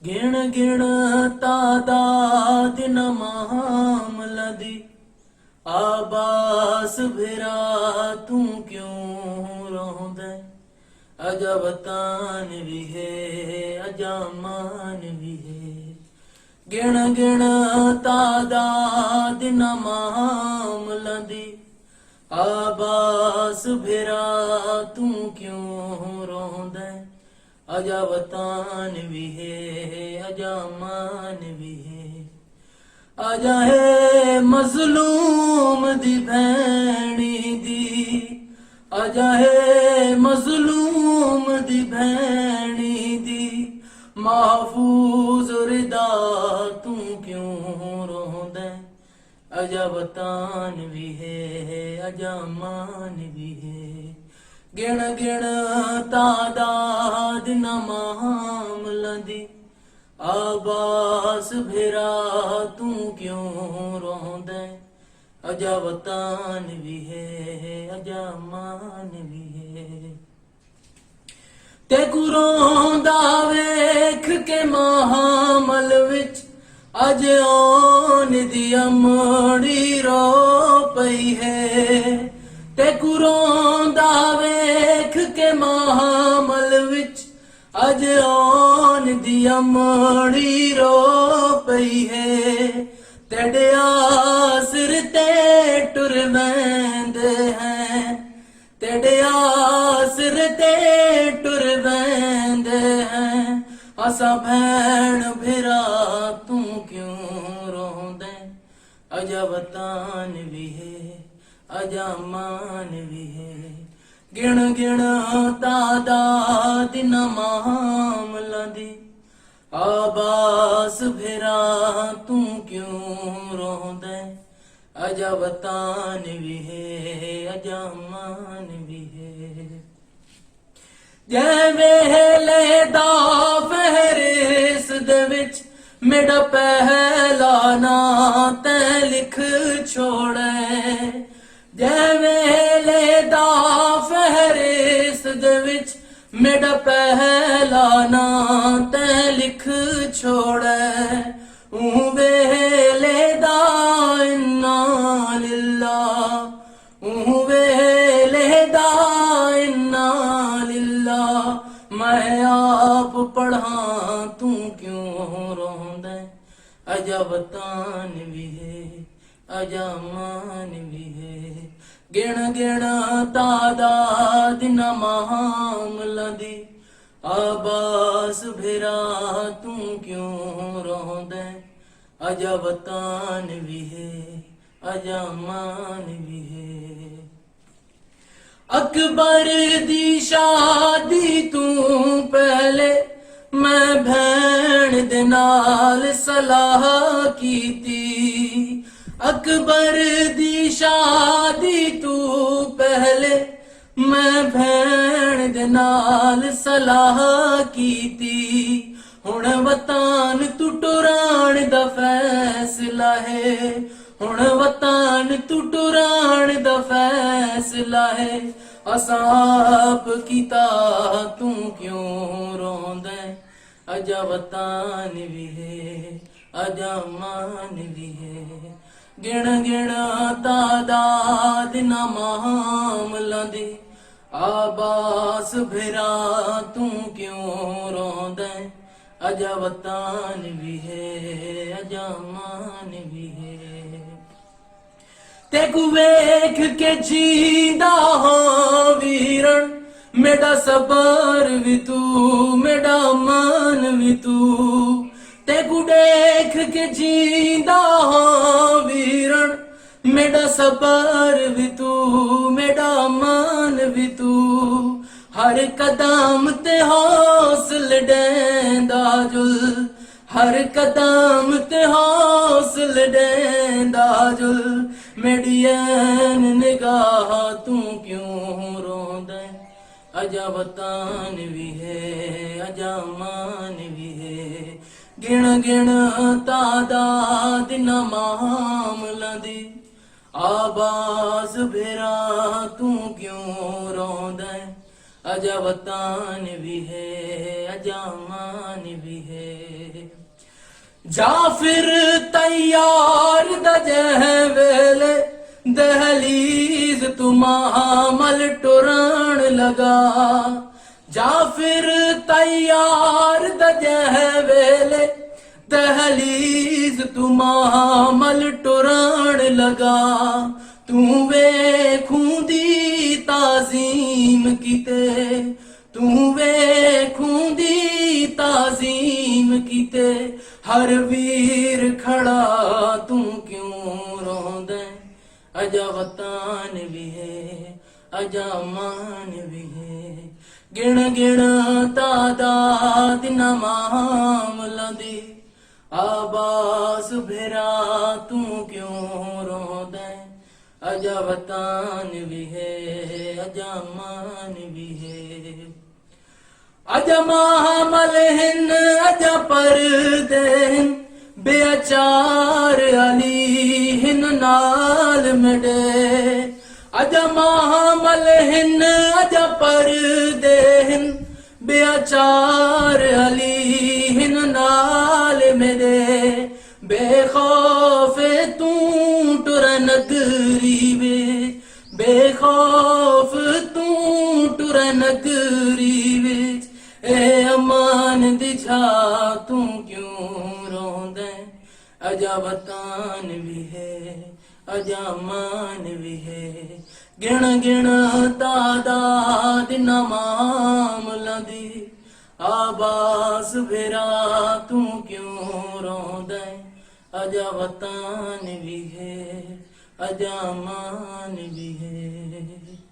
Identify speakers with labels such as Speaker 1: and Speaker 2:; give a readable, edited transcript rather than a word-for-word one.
Speaker 1: ਗਿਣ ਗਿਣ ਤਾਦਾਦ ਨ ਮਾਮਲਾ ਦੀ ਆਬਾਸ ਭਿਰਾ ਤੂੰ ਕਿਉਂ ਰੋਂਦਾ ਅਜਬ ਤਾਨ ਵੀ ਹੈ ਅਜਾਮਾਨ ਵੀ ਹੈ ਗਿਣ ਗਿਣ ਤਾਦਾਦ ਨ ਮਾਮਲਾ ਦੀ ਆਬਾਸ ਭਿਰਾ ਤੂੰ ਕਿਉਂ ਰੋਂਦਾ ਅਜਬ ਤਾਨ ਵੀ ਹੈ ਅਜਾਮਾਨ ਵੀ ਹੈ ਆਜਾ ਹੈ ਮਜ਼ਲੂਮ ਦੀ ਭੈਣੀ ਦੀ ਆਜਾ ਹੈ ਮਜ਼ਲੂਮ ਦੀ ਭੈਣੀ ਦੀ ਮਹਫੂਜ਼ ਰਿਦਾ ਤੂੰ ਕਿਉਂ ਰੋਂਦਾ ਅਜਬ ਤਾਨ ਵੀ ਹੈ ਅਜਾਮਾਨ ਵੀ ਹੈ ਗਿਣ ਗਿਣ ਤਾਦਾਦ ਨ ਮਾਮਲਾ ਦੀ ਆਬਾਸ ਭਿਰਾ ਤੂੰ ਕਿਉਂ ਰੋਂਦਾ ਅਜਬ ਤਾਨ ਵੀ ਹੈ ਅਜਾਮਾਨ ਵੀ ਹੈ ਤੇ ਰੋਂਦਾ ਵੇਖ ਕੇ ਮਾਮਲ ਵਿੱਚ ਅਜ ਆਉਣ ਦੀ ਅਮੜੀ ਰੋ ਪਈ ਹੈ ਤੇ ਰੋਂਦਾ ਵੇਖ ਕੇ ਮਾਮਲ ਵਿੱਚ ਅਜ ਆਉਣ ਦੀ ਅਮੜੀ ਰੋ ਪਈ ਹੈ ਤੇੜਿਆ ਸਿਰ ਤੇ ਟੁਰ ਵੈਂਦੇ ਹੈ ਤੇੜਿਆ ਸਿਰ ਤੇ ਟੁਰ ਵੈਂਦੇ ਹੈ ਅਸਾਂ ਭੈਣ ਭਿਰਾ ਤੂੰ ਕਿਉਂ ਰੋਂਦਾ ਅਜਬ ਤਾਨ ਵੀ ਹੈ ਅਜਾਮਾਨ ਵੀ ਹੈ ਗਿਣ ਗਿਣ ਤਾਦਾਦ ਨ ਮਾਮਲਾ ਦੀ ਆਬਾਸ ਭਿਰਾ ਤੂੰ ਕਿਉਂ ਰੋਂਦਾ ਅਜਬ ਤਾਨ ਵੀ ਹੈ ਅਜਾਮਾਨ ਵੀ ਹੈ ਜੈ ਵੇਲੇ ਦਾ ਫਹਿਰਿਸ ਦੇ ਵਿੱਚ ਮੇਰਾ ਪਹਿਲਾ ਨਾਂ ਤੈਂ ਲਿਖ ਛੋੜੈ ਜੈ ਵੇਲੇ ਦਾ ਫਹਿਰਿਸ ਦੇ ਵਿੱਚ ਮੇਰਾ ਪਹਿਲਾ ਨਾਂ ਤੈਂ ਲਿਖ ਛੋੜੈ ਊ ਵੇਲੇ ਦਾ ਇੰਨਾ ਲਿਲਾ ਊ ਵੇਲੇ ਦਾ ਇੰਨਾ ਲਿਲਾ ਮੈਂ ਆਪ ਪੜ੍ਹਾਂ ਤੂੰ ਕਿਉਂ ਰੋਂਦਾ ਅਜਬ ਤਾਨ ਵੀ ਹੈ ਅਜਾਮਾਨ ਵੀ ਹੈ ਗਿਣ ਗਿਣ ਤਾਦਾਦ ਨ ਮਾਮਲਾ ਦੀ ਆਬਾਸ ਭਿਰਾ ਤੂੰ ਕਿਉਂ ਰੋਂਦਾ ਅਜਬ ਤਾਨ ਵੀ ਹੈ ਅਜਾਮਾਨ ਵੀ ਹੈ ਅਕਬਰ ਦੀ ਸ਼ਾਦੀ ਤੂੰ ਪਹਿਲੇ ਮੈਂ ਭੈਣ ਦੇ ਨਾਲ ਸਲਾਹ ਕੀਤੀ ਅਕਬਰ ਦੀ ਸ਼ਾਦੀ ਤੂੰ ਪਹਿਲੇ ਮੈਂ ਭੈਣ ਦੇ ਨਾਲ ਸਲਾਹ ਕੀਤੀ ਹੁਣ ਵਤਨ ਤੂੰ ਟੁਰਾਣ ਦਾ ਫੈਸਲਾ ਹੈ ਹੁਣ ਵਤਨ ਤੂੰ ਟੁਰਾਣ ਦਾ ਫੈਸਲਾ ਹੈ ਅਸਾਂ ਆਪ ਕੀਤਾ ਤੂੰ ਕਿਉਂ ਰੋਂਦਾ ਅਜਬ ਤਾਨ ਵੀ ਹੈ ਅਜਾਮਾਨ ਵੀ ਹੈ ਗਿਣ ਗਿਣ ਤਾਦਾਦ ਨ ਮਾਮਲਾ ਦੀ ਆਬਾਸ ਭਿਰਾ ਤੂੰ ਕਿਉਂ ਰੋਂਦਾ ਅਜਬ ਤਾਨ ਵੀ ਹੈ ਅਜਾਮਾਨ ਵੀ ਹੈ ਤੇ ਵੇਖ ਕੇ ਜੀਂਦਾ ਹਾਂ ਵੀਰਣ ਮੇਰਾ ਸਬਰ ਵੀ ਤੂੰ ਮੇਰਾ ਮਾਨ ਵੀ ਤੂੰ ਤੇ ਦੇਖ ਕੇ ਜੀਂਦਾ ਹਾਂ ਵੀਰਣ ਮੇਰਾ ਸਬਰ ਵੀ ਤੂੰ ਮੇਰਾ ਮਾਨ ਵੀ ਤੂੰ ਹਰ ਕਦਮ ਤੇ ਹੌਸਲ ਡੈਂਦਾ ਜੁਲ ਹਰ ਕਦਮ ਤੇ ਹੌਸਲ ਡੈਂਦਾ ਜੁਲ ਮੇਰੀ ਐਨ ਨਿਗਾਹ ਤੂੰ ਕਿਉਂ ਰੋਂਦਾ ਅਜਬ ਤਾਨ ਵੀ ਹੈ ਅਜਾਮਾਨ ਵੀ ਹੈ ਗਿਣ ਗਿਣ ਤਾਦਾਦ ਨ ਮਾਮਲਾ ਦੀ ਆਬਾਸ ਭਿਰਾ ਤੂੰ ਕਿਉਂ ਰੋਂਦਾ ਅਜਬ ਤਾਨ ਵੀ ਹੈ ਅਜਾਮਾਨ ਵੀ ਹੈ। ਜਾਂ ਫਿਰ ਤੈयार ਦਜਹ ਵੇਲੇ ਦਹਲੀਜ਼ ਤੁਮਾਮਲ ਟੁਰਨ ਲਗਾ ਜਾਂ ਫਿਰ ਤੈयार ਦਜਹ ਵੇਲੇ ਦਹਲੀਜ਼ ਤੁਮਾਮਲ ਟੁਰਨ ਲਗਾ ਤੂੰ ਵੇਖੂੰਦੀ ਤਾਜ਼ੀਮ ਕੀਤੇ ਤੂੰ ਵੇਖੂੰਦੀ ਤਾਜ਼ੀਮ ਕੀਤੇ ਹਰ ਵੀਰ ਖੜਾ ਤੂੰ ਕਿਉਂ ਰੋਂਦਾ ਅਜਾ ਵਤਾਨ ਵੀ ਹੈ ਅਜਾ ਮਾਨ ਵੀ ਹੈ ਗਿਣ ਗਿਣ ਤਾਦਾਦ ਨਾ ਮਾਮਲਾਂ ਦੀ ਆਬਾਸ ਭੇਰਾ ਤੂੰ ਕਿਉਂ ਰੋਂਦਾ ਅਜਾ ਵਤਾਨ ਵੀ ਹੈ ਅਜਾ ਮਾਨ ਵੀ ਹੈ ਅਜਾ ਮਾਮਲ ਹਨ ਅਜਾ ਪਰਦੇ ਬੇਚਾਰ ਅਲੀ ਹਨ ਨਾਲ ਮੜੇ ਅਜਾ ਮਾਮਲ ਹਨ ਅਜਾ ਪਰਦੇ ਹਨ ਬੇਚਾਰ ਅਲੀ ਹਨ ਨਾਲ ਮੇਰੇ ਬੇਖੌਫ ਤੂੰ ਟੁਰ ਨਗਰੀ ਵੇ ਬੇਖੌਫ ਤੂੰ ਟੁਰ ਨਗਰੀ ਵਿੱਚ ਏ ਅਮਾਨ ਦੀ ਛਾ ਤੂੰ ਕਿਉਂ ਰੋਂਦਾ ਅਜਾ ਵਤਾਨ ਵੀ ਹੈ ਅਜਾ ਮਾਨ ਵੀ ਹੈ ਗਿਣ ਗਿਣ ਤਾਦਾਦ ਨਾ ਮਾਮਲਾਂ ਦੀ ਆਬਾਸ ਭੇਰਾ ਤੂੰ ਕਿਉਂ ਰੋਂਦਾ ਅਜਾ ਵਤਾਨ ਵੀ ਹੈ ਅਜਾ ਮਾਨ ਵੀ ਹੈ